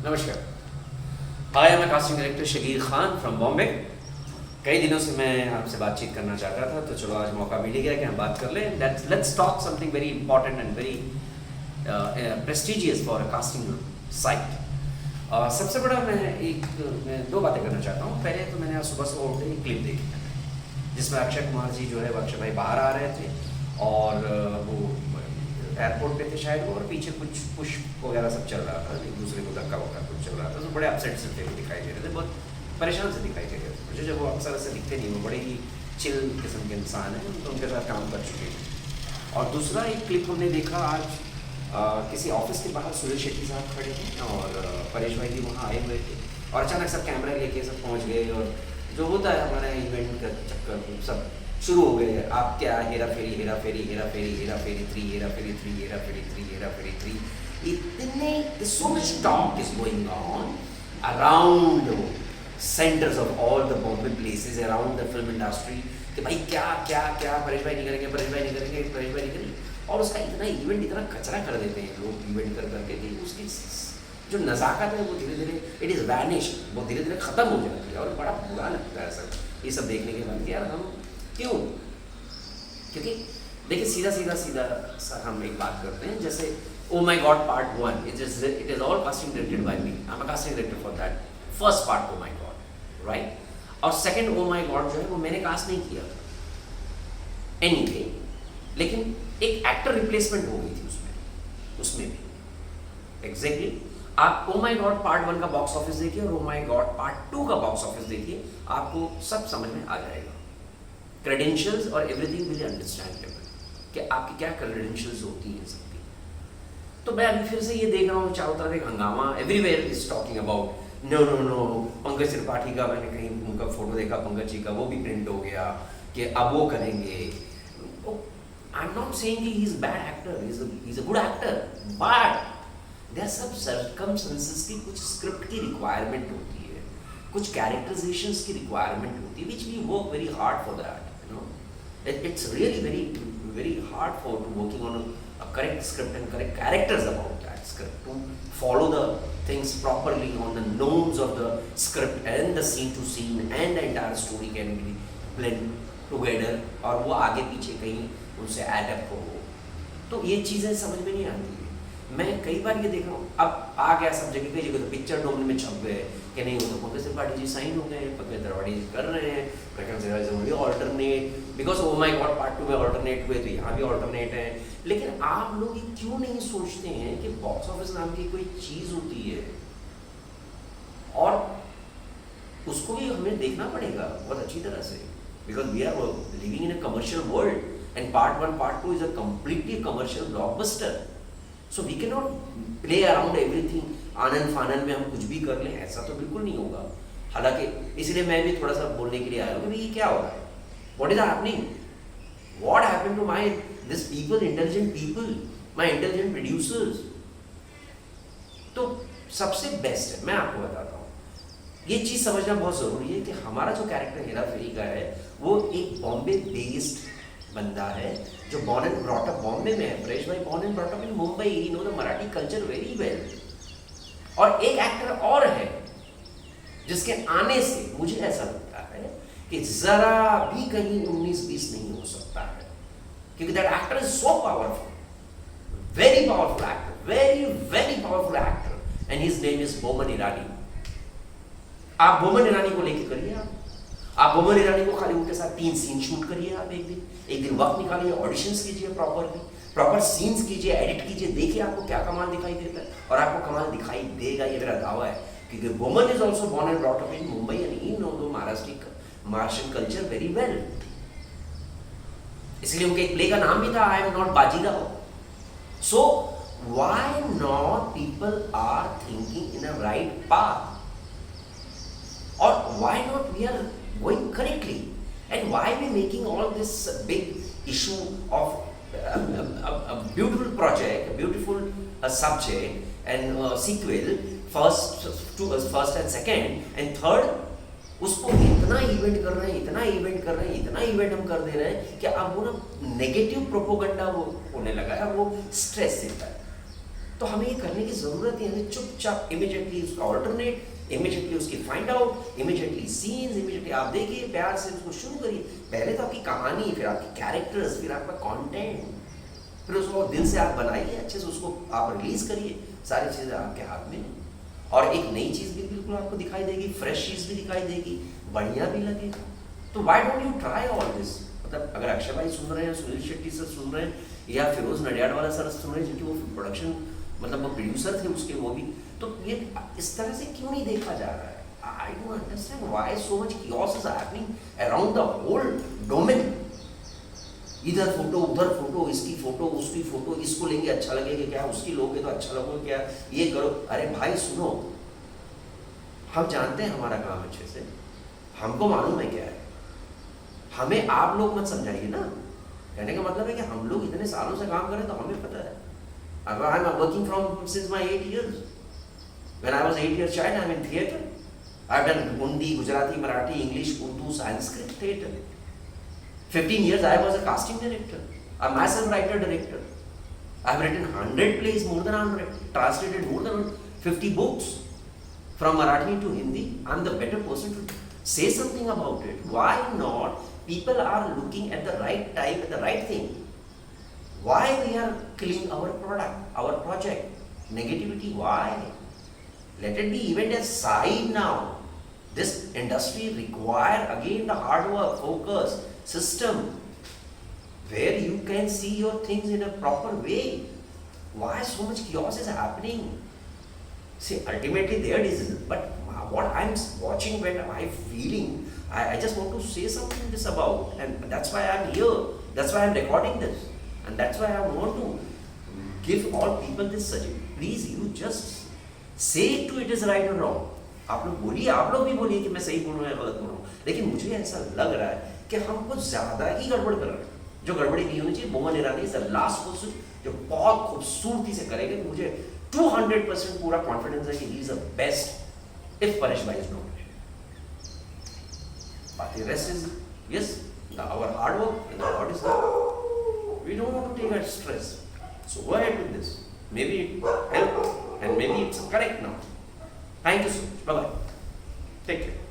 नमस्कार। हाय, मैं casting director Shakir Khan from Bombay. कई दिनों से मैं आपसे बातचीत करना चाहता था, तो चलो आज मौका मिल ही गया कि हम बात कर लें। Let's talk something very important and very prestigious for a casting site. सबसे बड़ा मैं दो बातें करना चाहता हूँ। पहले तो मैंने आज सुबह से उठ एक क्लिप देखी जिसमें अक्षय कुमार जी जो है वो अक्षय भाई बाहर आ रहे थे और वो एयरपोर्ट पे थे शायद वो, और पीछे कुछ पुष्प वगैरह सब चल रहा था, एक दूसरे को धक्का वक्का कुछ चल रहा था। तो बड़े अपसेट से थे, दिखाई दे रहे थे, बहुत परेशान से दिखाई दे रहे थे मुझे। जब वो अक्सर ऐसे दिखते नहीं, वो बड़े ही चिल किस्म के इंसान हैं, तो उनके साथ काम कर चुके हैं। और दूसरा एक क्लिप हमने देखा आज, किसी ऑफिस के बाहर सुरेश शेट्टी साहब खड़े थे और परेश भाई भी वहाँ आए हुए थे, और अचानक सब कैमरा लेके सब पहुँच गए, और जो होता है हमारा इवेंट का चक्कर सब शुरू हो गए। आप क्या हेरा फेरी हेरा फेरी हेरा फेरी हेरा फेरी 3 हेरा फेरी 3 हेरा फेरी 3 हेरा फेरी 3, इतने so much talk is going on around centres of all the Bombay places around the film industry कि भाई क्या क्या क्या परेश भाई नहीं करेंगे, परेश भाई नहीं करेंगे, परेश भाई नहीं करेंगे। और उसका इतना इवेंट इतना कचरा कर देते हैं लोग इवेंट कर करके कि उसकी जो नज़ाकत है वो धीरे धीरे इट इज़ वैनिश, वो धीरे धीरे ख़त्म हो जाती है। और बड़ा बुरा लगता है सर ये सब देखने के बाद कि यार हम क्यों, क्योंकि देखिए सीधा सीधा सीधा सर हम एक बात करते हैं, जैसे oh my god part 1, it is all casting directed by me, I am a casting director for that first part oh my god, right. और सेकंड ओ माई गॉड जो है वो मैंने कास्ट नहीं किया था एनीवे, लेकिन एक एक्टर रिप्लेसमेंट हो गई थी उसमें भी एग्जैक्टली। आप ओ माई गॉड पार्ट 1 का बॉक्स ऑफिस देखिए और ओ माई गॉड पार्ट 2 का बॉक्स ऑफिस देखिए, आपको सब समझ में आ जाएगा। क्रेडेंशियल्स और एवरीथिंग विल अंडरस्टैंडेबल कि आपकी क्या क्रेडेंशियल्स होती हैं सबकी। तो मैं अभी फिर से ये देख रहा हूँ चारों तरफ एक हंगामा, everywhere is talking about no no no Pankaj Tripathi का, मैंने कहीं उनका फोटो देखा पंकज जी का, वो भी प्रिंट हो गया कि अब वो करेंगे। I am not saying he is bad actor, he is a good actor, but there are some circumstances की कुछ स्क्रिप्ट की रिक्वायरमेंट होती है, कुछ कैरेक्टराइजेशंस की रिक्वायरमेंट होती है, which we work very hard for that, you know. It's really very hard for working on a correct script and correct characters about that script, to follow the things properly on the norms of the script and the scene to scene and the entire story can be blend together, और वो आगे पीछे कहीं उनसे adapt हो, तो ये चीज़ें समझ में नहीं आती है। मैं कई बार ये देख रहा हूँ, अब आ गया सब जगह पे, तो पिक्चर डोमेन में छप गए कि नहीं, वो तो पंकज त्रिपाठी जी साइन हो गए, पंकज त्रिपाठी जी कर रहे हैं, Prakash Tripathi alternate, because oh my god part 2 में ऑल्टरनेट हुए तो यहाँ भी ऑल्टरनेट है। लेकिन आप लोग ये क्यों नहीं सोचते हैं कि बॉक्स ऑफिस नाम की कोई चीज़ होती है और उसको भी हमें देखना पड़ेगा बहुत अच्छी तरह से, because we are living in a commercial world and part 1 part 2 is a completely commercial blockbuster. So we can not play around everything, Anand फानंद में हम कुछ भी कर लें, ऐसा तो बिल्कुल नहीं होगा। हालांकि इसलिए मैं भी थोड़ा सा बोलने के लिए आया हूँ कि ये क्या हो रहा है, what is happening, what happened to my this people, intelligent people, my intelligent producers. तो सबसे बेस्ट है, मैं आपको बताता हूँ, ये चीज़ समझना बहुत ज़रूरी है कि हमारा जो कैरेक्टर हेरा फेरी का है वो एक बॉम्बे बेस्ड बंदा है जो born and brought up Bombay में है। परेश भाई born and brought up in Mumbai, he know the Marathi culture very well. और एक एक्टर और है जिसके आने से मुझे ऐसा लगता है कि जरा भी कहीं 19-20 नहीं हो सकता है, क्योंकि that actor is so powerful, very powerful actor, very very powerful actor, and his name is Boman Irani. आप बोमन ईरानी को लेके करिए, आप बोमन ईरानी को खाली उनके साथ 3 सीन शूट करिए, आप एक दिन वक्त निकालिए, ऑडिशंस कीजिए, प्रॉपर सीन्स कीजिए, एडिट कीजिए, देखिए आपको क्या कमाल दिखाई देता है, और आपको कमाल दिखाई देगा, ये मेरा दावा है। क्योंकि Boman is also born and brought up in Mumbai and he know the Maharashtrian culture very well, इसलिए उनके एक प्ले का नाम भी था I am not Bajirao. So why not people are thinking in a right path, or why not we are going correctly, and why we making all this big issue of a beautiful project, a beautiful subject and sequel, first and second and third, उसको इतना event कर रहे हैं, इतना event कर रहे हैं, इतना इवेंट हम कर दे रहे हैं कि अब वो ना नेगेटिव प्रोपोगंडा वो होने लगा है, वो स्ट्रेस देता है। तो हमें ये करने की जरूरत है, हमें चुपचाप इमीडिएटली उसका ऑल्टरनेट, इमीडिएटली उसकी find out, immediately scenes, immediately आप देखिए, प्यार से उसको शुरू करिए। पहले तो आपकी कहानी, फिर आपके कैरेक्टर्स, फिर आपका कंटेंट, फिर उसको दिल से आप बनाइए, अच्छे से उसको आप रिलीज करिए, सारी चीज़ें आपके हाथ में। और एक नई चीज़ भी बिल्कुल आपको दिखाई देगी, फ्रेश चीज़ भी दिखाई देगी, बढ़िया भी लगेगा। तो why don't you try all this. मतलब अगर अक्षय भाई सुन रहे हैं, सुनील शेट्टी सर सुन रहे हैं, या फिरोज नडियाड वाला सर सुन रहे हैं, जिनकी वो प्रोडक्शन मतलब वो प्रोड्यूसर थे उसके, वो भी, तो ये इस तरह से क्यों नहीं देखा जा रहा है? I don't understand why so much chaos is happening around the whole domain। इधर फोटो, उधर फोटो, इसकी फोटो, उसकी फोटो, इसको लेंगे अच्छा लगेगा क्या, उसकी लोगे तो अच्छा लगेगा क्या, ये करो। अरे भाई सुनो, हम जानते हैं हमारा काम अच्छे से, हमको मालूम है क्या है, हमें आप लोग मत समझाइए ना। कहने का मतलब है कि हम लोग इतने सालों से काम करें तो हमें पता है। I am working from since my 8 years। When I was 8 years child, I'm in theatre. I've done Hindi, Gujarati, Marathi, English, Urdu, Sanskrit theatre. 15 years I was a casting director. I'm myself writer director. I've written 100 plays, more than 100, translated more than 50 books from Marathi to Hindi. I'm the better person to say something about it. Why not? People are looking at the right time, at the right thing. Why they are killing our product, our project? Negativity, why? Let it be event aside now. This industry require again the hard work, focus, system, where you can see your things in a proper way. Why so much chaos is happening? See, ultimately there is, but what I'm watching, what I'm feeling, I just want to say something this about, and that's why I'm here. That's why I'm recording this, and that's why I want to give all people this suggestion. Please, you just say to it is right or wrong. आप लोग बोलिए, आप लोग भी बोलिए कि मैं सही बोल रहा हूँ या गलत बोल रहा हूँ, लेकिन मुझे ऐसा लग रहा है कि हम कुछ ज्यादा ही गड़बड़ कर रहे हैं। जो गड़बड़ी नहीं होनी चाहिए। मोहन ईरानी इज द लास्ट पर्सन जो बहुत खूबसूरती से करेंगे। मुझे 200% पूरा कॉन्फिडेंस है कि he is the best if Paresh भाई इज नॉट। बाकी rest is yes our hard work and what is that? We don't want to take our stress. So go ahead with this. Maybe it help and maybe it's correct now. Thank you so much. Bye bye. Take care.